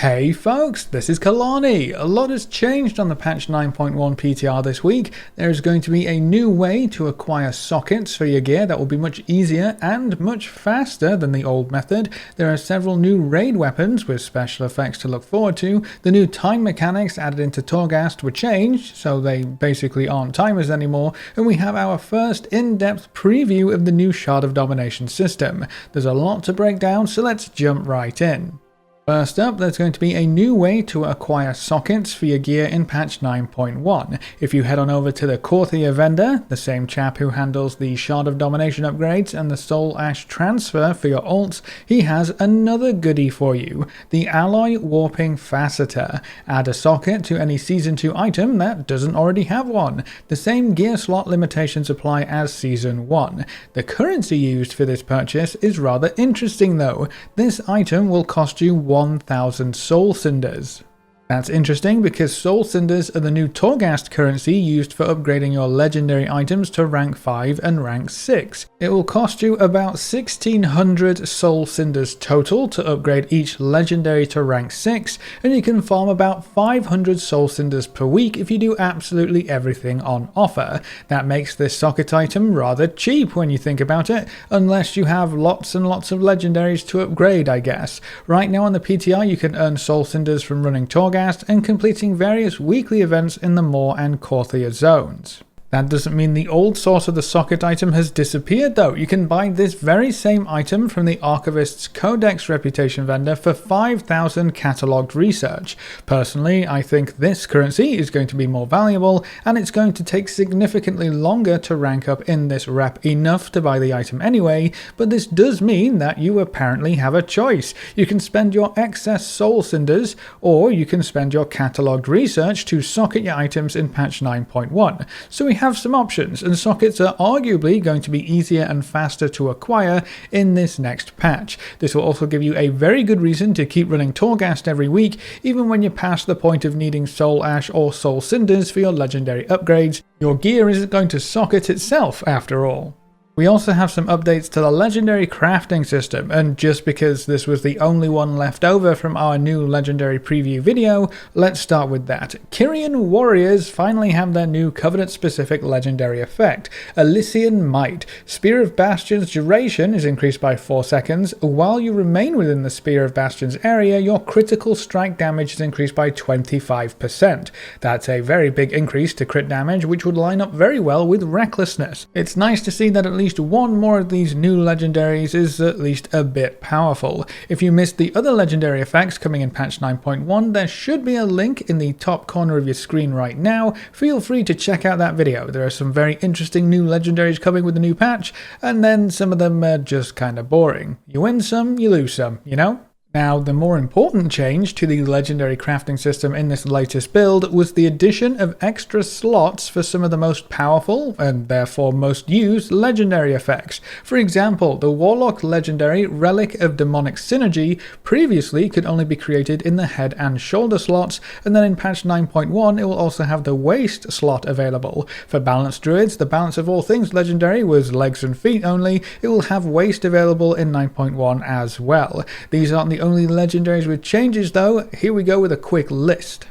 Hey folks, this is Kalani. A lot has changed on the patch 9.1 PTR this week. There is going to be a new way to acquire sockets for your gear that will be much easier and much faster than the old method. There are several new raid weapons with special effects to look forward to. The new time mechanics added into Torghast were changed, so they basically aren't timers anymore. And we have our first in-depth preview of the new Shards of Domination system. There's a lot to break down, so let's jump right in. First up, there's going to be a new way to acquire sockets for your gear in patch 9.1. If you head on over to the Korthia vendor, the same chap who handles the Shards of Domination upgrades and the Soul Ash transfer for your alts, he has another goodie for you, the Alloy Warping Faceter. Add a socket to any Season 2 item that doesn't already have one. The same gear slot limitations apply as Season 1. The currency used for this purchase is rather interesting though. This item will cost you 1,000 Soul Cinders. That's interesting because Soul Cinders are the new Torghast currency used for upgrading your legendary items to rank 5 and rank 6. It will cost you about 1,600 Soul Cinders total to upgrade each legendary to rank 6, and you can farm about 500 Soul Cinders per week if you do absolutely everything on offer. That makes this socket item rather cheap when you think about it, unless you have lots and lots of legendaries to upgrade, I guess. Right now on the PTR you can earn Soul Cinders from running Torghast and completing various weekly events in the Moor and Korthia zones. That doesn't mean the old source of the socket item has disappeared though. You can buy this very same item from the Archivist's Codex Reputation vendor for 5,000 catalogued research. Personally, I think this currency is going to be more valuable, and it's going to take significantly longer to rank up in this rep enough to buy the item anyway, but this does mean that you apparently have a choice. You can spend your excess Soul Cinders, or you can spend your catalogued research to socket your items in patch 9.1. So we have some options, and sockets are arguably going to be easier and faster to acquire in this next patch. This will also give you a very good reason to keep running Torghast every week, even when you're past the point of needing Soul Ash or Soul Cinders for your legendary upgrades. Your gear isn't going to socket itself after all. We also have some updates to the legendary crafting system, and just because this was the only one left over from our new legendary preview video, let's start with that. Kyrian warriors finally have their new Covenant specific legendary effect, Elysian Might. Spear of Bastion's duration is increased by 4 seconds. While you remain within the Spear of Bastion's area, your critical strike damage is increased by 25%. That's a very big increase to crit damage, which would line up very well with Recklessness. It's nice to see that at least one more of these new legendaries is at least a bit powerful. If you missed the other legendary effects coming in patch 9.1, there should be a link in the top corner of your screen right now. Feel free to check out that video. There are some very interesting new legendaries coming with the new patch, and then some of them are just kind of boring. You win some, you lose some, you know? Now, the more important change to the legendary crafting system in this latest build was the addition of extra slots for some of the most powerful, and therefore most used, legendary effects. For example, the Warlock legendary Relic of Demonic Synergy previously could only be created in the head and shoulder slots, and then in patch 9.1 it will also have the waist slot available. For balanced druids, the Balance of All Things legendary was legs and feet only. It will have waist available in 9.1 as well. These aren't the only legendaries with changes though. Here we go with a quick list.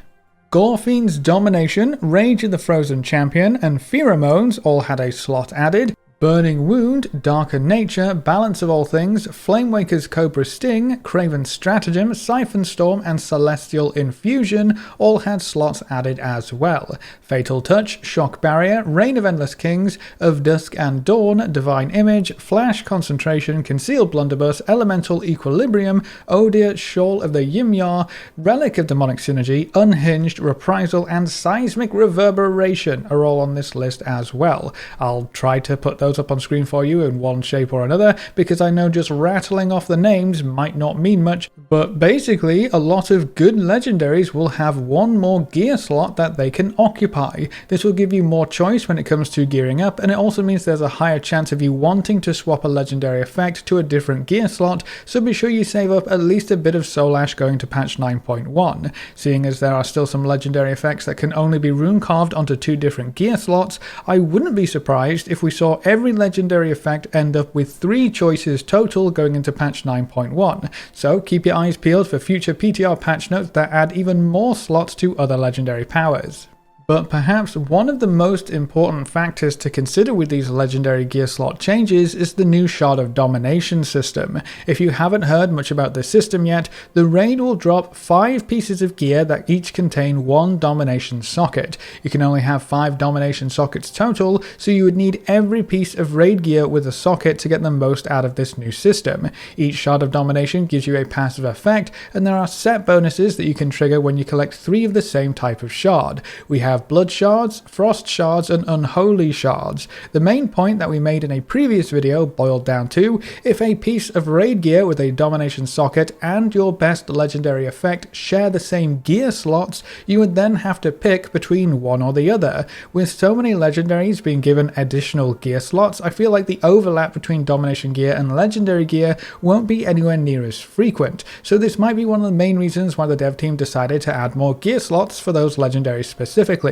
Gorfiend's Domination, Rage of the Frozen Champion, and Pheromones all had a slot added. Burning Wound, Darker Nature, Balance of All Things, Flamewaker's Cobra Sting, Craven's Stratagem, Siphon Storm, and Celestial Infusion all had slots added as well. Fatal Touch, Shock Barrier, Reign of Endless Kings, Of Dusk and Dawn, Divine Image, Flash Concentration, Concealed Blunderbuss, Elemental Equilibrium, Odir, Shawl of the Yimyar, Relic of Demonic Synergy, Unhinged, Reprisal, and Seismic Reverberation are all on this list as well. I'll try to put those up on screen for you in one shape or another, because I know just rattling off the names might not mean much, but basically a lot of good legendaries will have one more gear slot that they can occupy. This will give you more choice when it comes to gearing up, and it also means there's a higher chance of you wanting to swap a legendary effect to a different gear slot, so be sure you save up at least a bit of Soul Ash going to patch 9.1. Seeing as there are still some legendary effects that can only be rune carved onto 2 different gear slots, I wouldn't be surprised if we saw every every legendary effect end up with 3 choices total going into patch 9.1, so keep your eyes peeled for future PTR patch notes that add even more slots to other legendary powers. But perhaps one of the most important factors to consider with these legendary gear slot changes is the new Shard of Domination system. If you haven't heard much about this system yet, the raid will drop 5 pieces of gear that each contain 1 domination socket. You can only have 5 domination sockets total, so you would need every piece of raid gear with a socket to get the most out of this new system. Each Shard of Domination gives you a passive effect, and there are set bonuses that you can trigger when you collect 3 of the same type of shard. We have blood shards, frost shards, and unholy shards. The main point that we made in a previous video boiled down to, if a piece of raid gear with a domination socket and your best legendary effect share the same gear slots, you would then have to pick between one or the other. With so many legendaries being given additional gear slots, I feel like the overlap between domination gear and legendary gear won't be anywhere near as frequent, so this might be one of the main reasons why the dev team decided to add more gear slots for those legendaries specifically.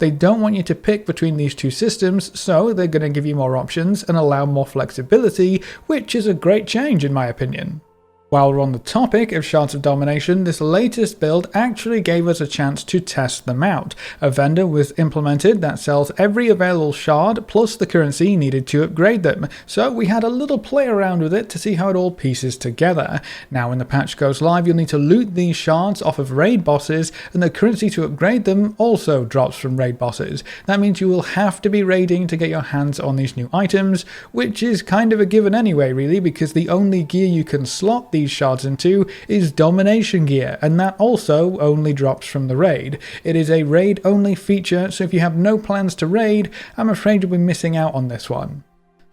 They don't want you to pick between these two systems, so they're going to give you more options and allow more flexibility, which is a great change in my opinion. While we're on the topic of Shards of Domination, this latest build actually gave us a chance to test them out. A vendor was implemented that sells every available shard plus the currency needed to upgrade them, so we had a little play around with it to see how it all pieces together. Now when the patch goes live, you'll need to loot these shards off of raid bosses, and the currency to upgrade them also drops from raid bosses. That means you will have to be raiding to get your hands on these new items, which is kind of a given anyway really, because the only gear you can slot these shards into is domination gear, and that also only drops from the raid. It is a raid only feature, so if you have no plans to raid, I'm afraid you'll be missing out on this one.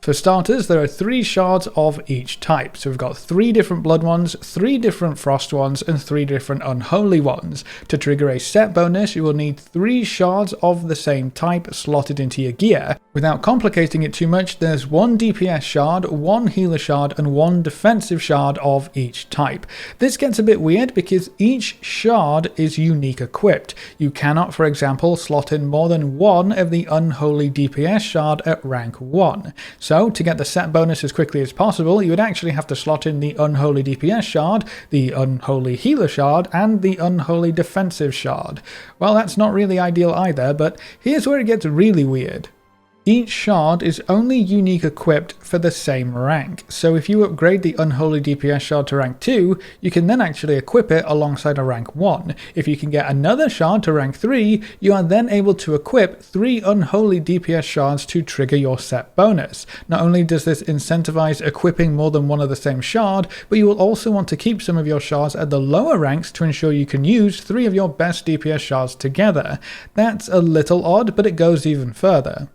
For starters, there are 3 shards of each type. So we've got 3 different blood ones, 3 different frost ones, and 3 different unholy ones. To trigger a set bonus, you will need 3 shards of the same type slotted into your gear. Without complicating it too much, there's 1 DPS shard, 1 healer shard, and 1 defensive shard of each type. This gets a bit weird because each shard is unique equipped. You cannot, for example, slot in more than 1 of the unholy DPS shard at rank 1. So, to get the set bonus as quickly as possible, you would actually have to slot in the unholy DPS shard, the unholy healer shard, and the unholy defensive shard. Well, that's not really ideal either, but here's where it gets really weird. Each shard is only unique equipped for the same rank, so if you upgrade the Unholy DPS shard to rank 2, you can then actually equip it alongside a rank 1. If you can get another shard to rank 3, you are then able to equip 3 Unholy DPS shards to trigger your set bonus. Not only does this incentivize equipping more than one of the same shard, but you will also want to keep some of your shards at the lower ranks to ensure you can use 3 of your best DPS shards together. That's a little odd, but it goes even further.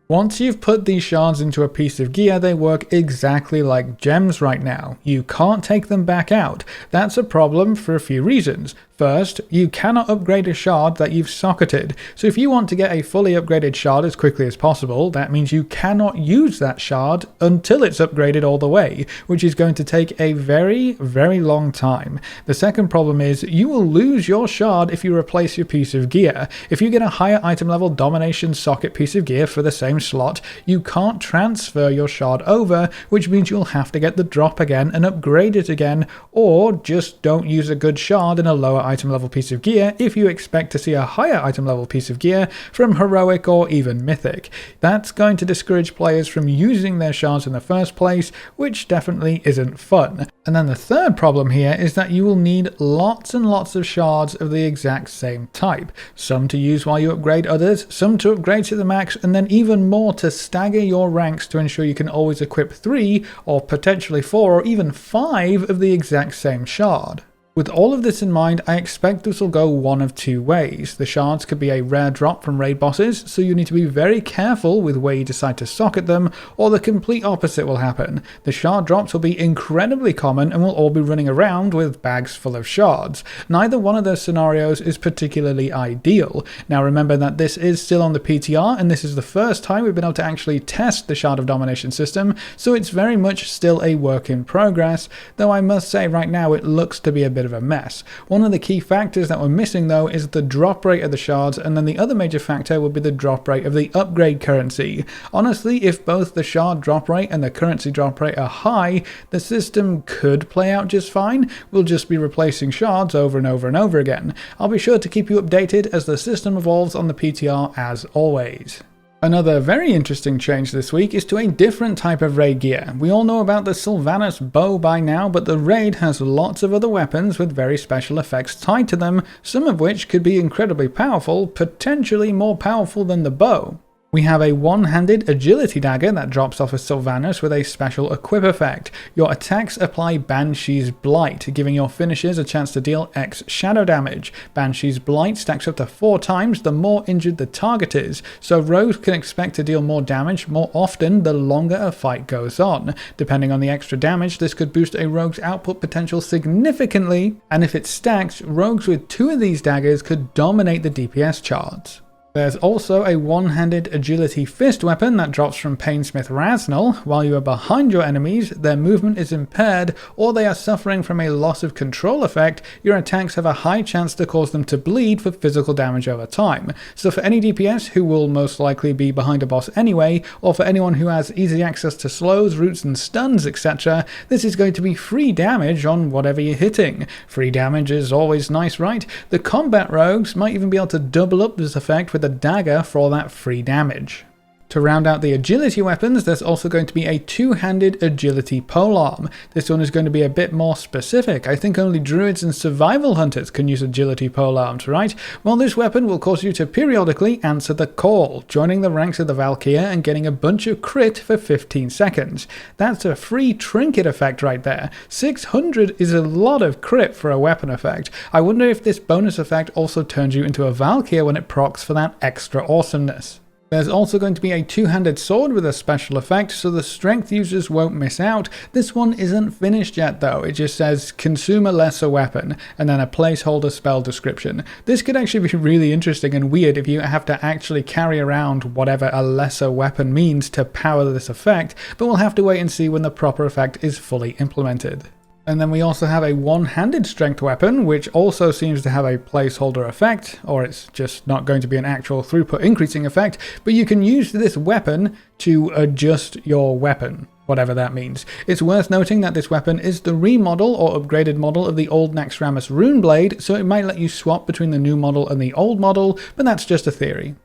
Once you've put these shards into a piece of gear, they work exactly like gems right now. You can't take them back out. That's a problem for a few reasons. First, you cannot upgrade a shard that you've socketed. So if you want to get a fully upgraded shard as quickly as possible, that means you cannot use that shard until it's upgraded all the way, which is going to take a very, very long time. The second problem is you will lose your shard if you replace your piece of gear. If you get a higher item level domination socket piece of gear for the same slot, you can't transfer your shard over, which means you'll have to get the drop again and upgrade it again, or just don't use a good shard in a lower item level piece of gear if you expect to see a higher item level piece of gear from heroic or even mythic. That's going to discourage players from using their shards in the first place, which definitely isn't fun. And then the third problem here is that you will need lots and lots of shards of the exact same type. Some to use while you upgrade others, some to upgrade to the max, and then even more to stagger your ranks to ensure you can always equip 3 or potentially 4 or even 5 of the exact same shard. With all of this in mind, I expect this will go one of 2 ways. The shards could be a rare drop from raid bosses, so you need to be very careful with where you decide to socket them, or the complete opposite will happen. The shard drops will be incredibly common and we'll all be running around with bags full of shards. Neither one of those scenarios is particularly ideal. Now remember that this is still on the PTR, and this is the first time we've been able to actually test the Shard of Domination system, so it's very much still a work in progress, though I must say right now it looks to be a bit bit of a mess. One of the key factors that we're missing though is the drop rate of the shards, and then the other major factor would be the drop rate of the upgrade currency. Honestly, if both the shard drop rate and the currency drop rate are high, the system could play out just fine. We'll just be replacing shards over and over and over again. I'll be sure to keep you updated as the system evolves on the PTR as always. Another very interesting change this week is to a different type of raid gear. We all know about the Sylvanas bow by now, but the raid has lots of other weapons with very special effects tied to them, some of which could be incredibly powerful, potentially more powerful than the bow. We have a one-handed agility dagger that drops off of Sylvanas with a special equip effect. Your attacks apply Banshee's Blight, giving your finishers a chance to deal X shadow damage. Banshee's Blight stacks up to 4 times the more injured the target is, so rogues can expect to deal more damage more often the longer a fight goes on. Depending on the extra damage, this could boost a rogue's output potential significantly, and if it stacks, rogues with 2 of these daggers could dominate the DPS charts. There's also a one-handed agility fist weapon that drops from Painsmith Raznal. While you are behind your enemies, their movement is impaired, or they are suffering from a loss of control effect, your attacks have a high chance to cause them to bleed for physical damage over time. So for any DPS who will most likely be behind a boss anyway, or for anyone who has easy access to slows, roots and stuns, etc., this is going to be free damage on whatever you're hitting. Free damage is always nice, right? The combat rogues might even be able to double up this effect with a dagger for all that free damage. To round out the agility weapons, there's also going to be a two-handed agility polearm. This one is going to be a bit more specific. I think only druids and survival hunters can use agility polearms, right? Well, this weapon will cause you to periodically answer the call, joining the ranks of the Valkyria and getting a bunch of crit for 15 seconds. That's a free trinket effect right there. 600 is a lot of crit for a weapon effect. I wonder if this bonus effect also turns you into a Valkyria when it procs for that extra awesomeness. There's also going to be a two-handed sword with a special effect, so the strength users won't miss out. This one isn't finished yet though, it just says consume a lesser weapon, and then a placeholder spell description. This could actually be really interesting and weird if you have to actually carry around whatever a lesser weapon means to power this effect, but we'll have to wait and see when the proper effect is fully implemented. And then we also have a one-handed strength weapon, which also seems to have a placeholder effect, or it's just not going to be an actual throughput increasing effect, but you can use this weapon to adjust your weapon, whatever that means. It's worth noting that this weapon is the remodel or upgraded model of the old Naxxramas Runeblade, so it might let you swap between the new model and the old model, but that's just a theory.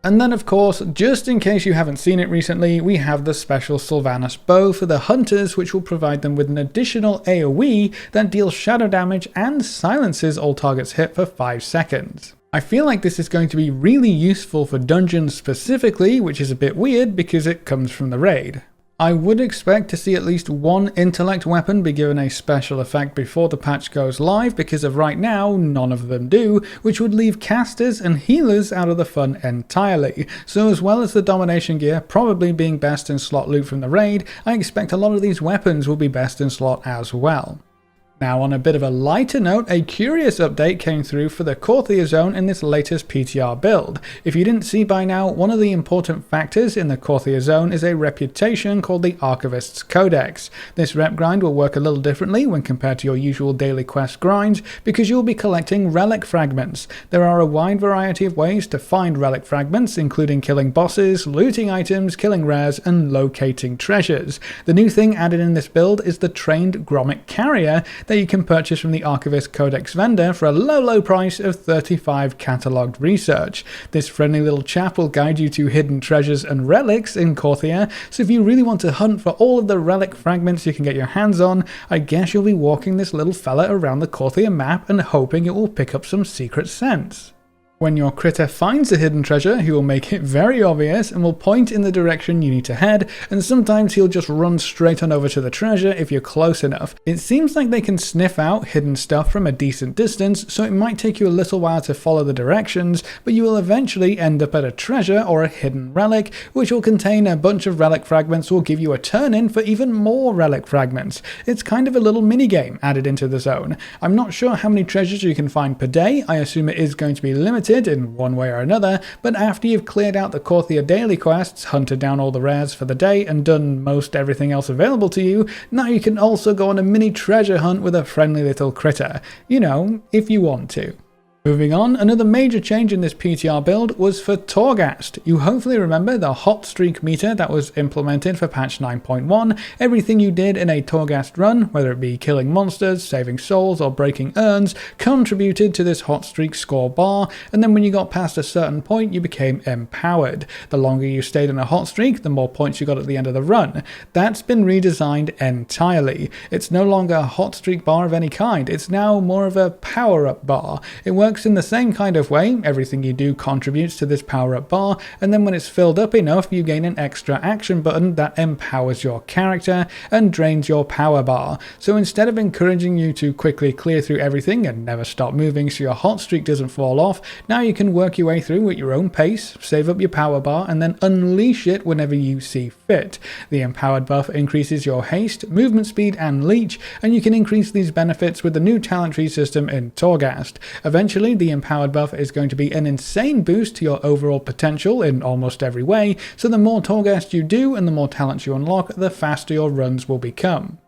And then of course, just in case you haven't seen it recently, we have the special Sylvanas bow for the hunters, which will provide them with an additional AoE that deals shadow damage and silences all targets hit for 5 seconds. I feel like this is going to be really useful for dungeons specifically, which is a bit weird because it comes from the raid. I would expect to see at least one intellect weapon be given a special effect before the patch goes live, because of right now, none of them do, which would leave casters and healers out of the fun entirely. So as well as the domination gear probably being best in slot loot from the raid, I expect a lot of these weapons will be best in slot as well. Now on a bit of a lighter note, a curious update came through for the Korthia zone in this latest PTR build. If you didn't see by now, one of the important factors in the Korthia zone is a reputation called the Archivist's Codex. This rep grind will work a little differently when compared to your usual daily quest grinds, because you'll be collecting relic fragments. There are a wide variety of ways to find relic fragments, including killing bosses, looting items, killing rares, and locating treasures. The new thing added in this build is the trained Grommet Carrier that you can purchase from the Archivist Codex vendor for a low price of 35 catalogued research. This friendly little chap will guide you to hidden treasures and relics in Korthia, so if you really want to hunt for all of the relic fragments you can get your hands on, I guess you'll be walking this little fella around the Korthia map and hoping it will pick up some secret scents. When your critter finds a hidden treasure, he will make it very obvious and will point in the direction you need to head, and sometimes he'll just run straight on over to the treasure if you're close enough. It seems like they can sniff out hidden stuff from a decent distance, so it might take you a little while to follow the directions, but you will eventually end up at a treasure or a hidden relic, which will contain a bunch of relic fragments, will give you a turn-in for even more relic fragments. It's kind of a little minigame added into the zone. I'm not sure how many treasures you can find per day. I assume it is going to be limited, wanted in one way or another, but after you've cleared out the Korthia daily quests, hunted down all the rares for the day, and done most everything else available to you, now you can also go on a mini treasure hunt with a friendly little critter. You know, if you want to. Moving on, another major change in this PTR build was for Torghast. You hopefully remember the hot streak meter that was implemented for patch 9.1. Everything you did in a Torghast run, whether it be killing monsters, saving souls, or breaking urns, contributed to this hot streak score bar, and then when you got past a certain point, you became empowered. The longer you stayed in a hot streak, the more points you got at the end of the run. That's been redesigned entirely. It's no longer a hot streak bar of any kind, it's now more of a power-up bar. It works in the same kind of way. Everything you do contributes to this power-up bar, and then when it's filled up enough, you gain an extra action button that empowers your character and drains your power bar. So instead of encouraging you to quickly clear through everything and never stop moving so your hot streak doesn't fall off, now you can work your way through at your own pace, save up your power bar, and then unleash it whenever you see fit. The empowered buff increases your haste, movement speed, and leech, and you can increase these benefits with the new talent tree system in Torghast. Eventually, the empowered buff is going to be an insane boost to your overall potential in almost every way, so the more Torghast you do and the more talents you unlock, the faster your runs will become.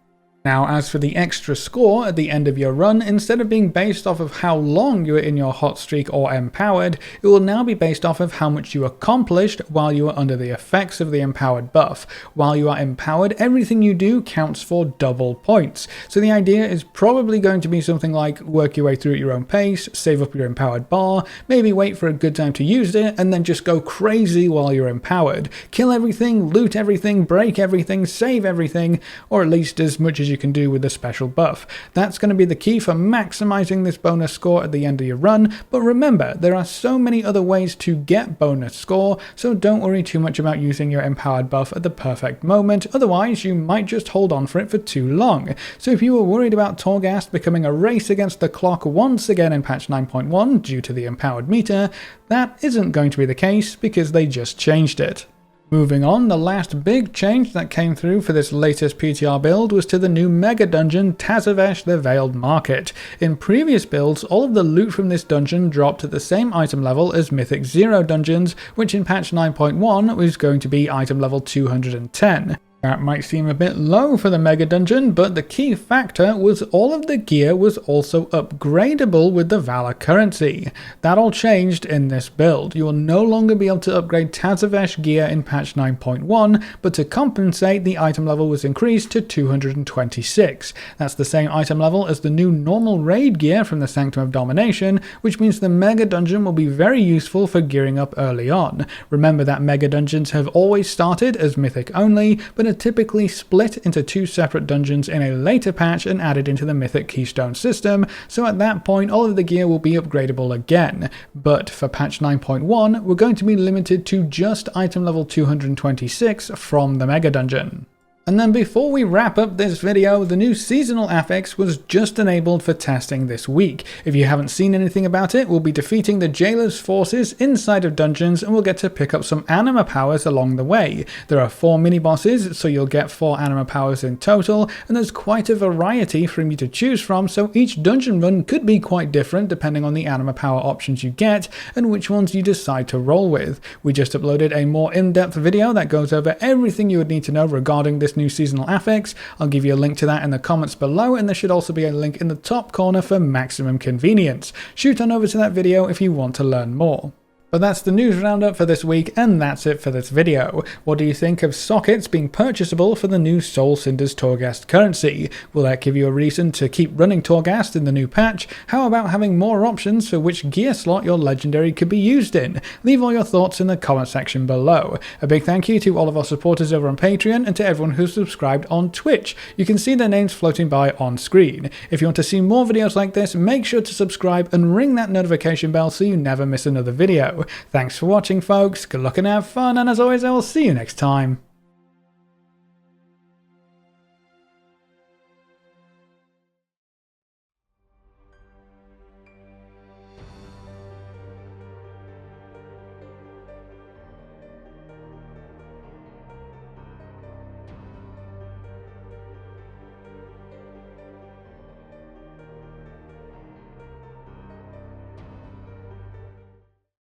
Now, as for the extra score at the end of your run, instead of being based off of how long you were in your hot streak or empowered, it will now be based off of how much you accomplished while you were under the effects of the empowered buff. While you are empowered, everything you do counts for double points. So the idea is probably going to be something like work your way through at your own pace, save up your empowered bar, maybe wait for a good time to use it, and then just go crazy while you're empowered. Kill everything, loot everything, break everything, save everything, or at least as much as you can do with the special buff. That's going to be the key for maximizing this bonus score at the end of your run, but remember, there are so many other ways to get bonus score, so don't worry too much about using your empowered buff at the perfect moment, otherwise you might just hold on for it for too long. So if you were worried about Torghast becoming a race against the clock once again in patch 9.1 due to the empowered meter, that isn't going to be the case because they just changed it. Moving on, the last big change that came through for this latest PTR build was to the new Megadungeon Tazavesh the Veiled Market. In previous builds, all of the loot from this dungeon dropped at the same item level as Mythic 0 dungeons, which in patch 9.1 was going to be item level 210. That might seem a bit low for the Megadungeon, but the key factor was all of the gear was also upgradable with the Valor currency. That all changed in this build. You will no longer be able to upgrade Tazavesh gear in patch 9.1, but to compensate, the item level was increased to 226. That's the same item level as the new normal raid gear from the Sanctum of Domination, which means the Megadungeon will be very useful for gearing up early on. Remember that Megadungeons have always started as Mythic only, but are typically split into two separate dungeons in a later patch and added into the Mythic Keystone system, so at that point all of the gear will be upgradable again. But for patch 9.1, we're going to be limited to just item level 226 from the Megadungeon. And then before we wrap up this video, the new seasonal affix was just enabled for testing this week. If you haven't seen anything about it, we'll be defeating the Jailer's forces inside of dungeons and we'll get to pick up some anima powers along the way. There are 4 mini-bosses, so you'll get 4 anima powers in total, and there's quite a variety for you to choose from, so each dungeon run could be quite different depending on the anima power options you get and which ones you decide to roll with. We just uploaded a more in-depth video that goes over everything you would need to know regarding this new seasonal affix. I'll give you a link to that in the comments below, and there should also be a link in the top corner for maximum convenience. Shoot on over to that video if you want to learn more. But that's the news roundup for this week, and that's it for this video. What do you think of sockets being purchasable for the new Soul Cinder's Torghast currency? Will that give you a reason to keep running Torghast in the new patch? How about having more options for which gear slot your legendary could be used in? Leave all your thoughts in the comment section below. A big thank you to all of our supporters over on Patreon and to everyone who's subscribed on Twitch. You can see their names floating by on screen. If you want to see more videos like this, make sure to subscribe and ring that notification bell so you never miss another video. Thanks for watching, folks. Good luck and have fun, and as always, I will see you next time.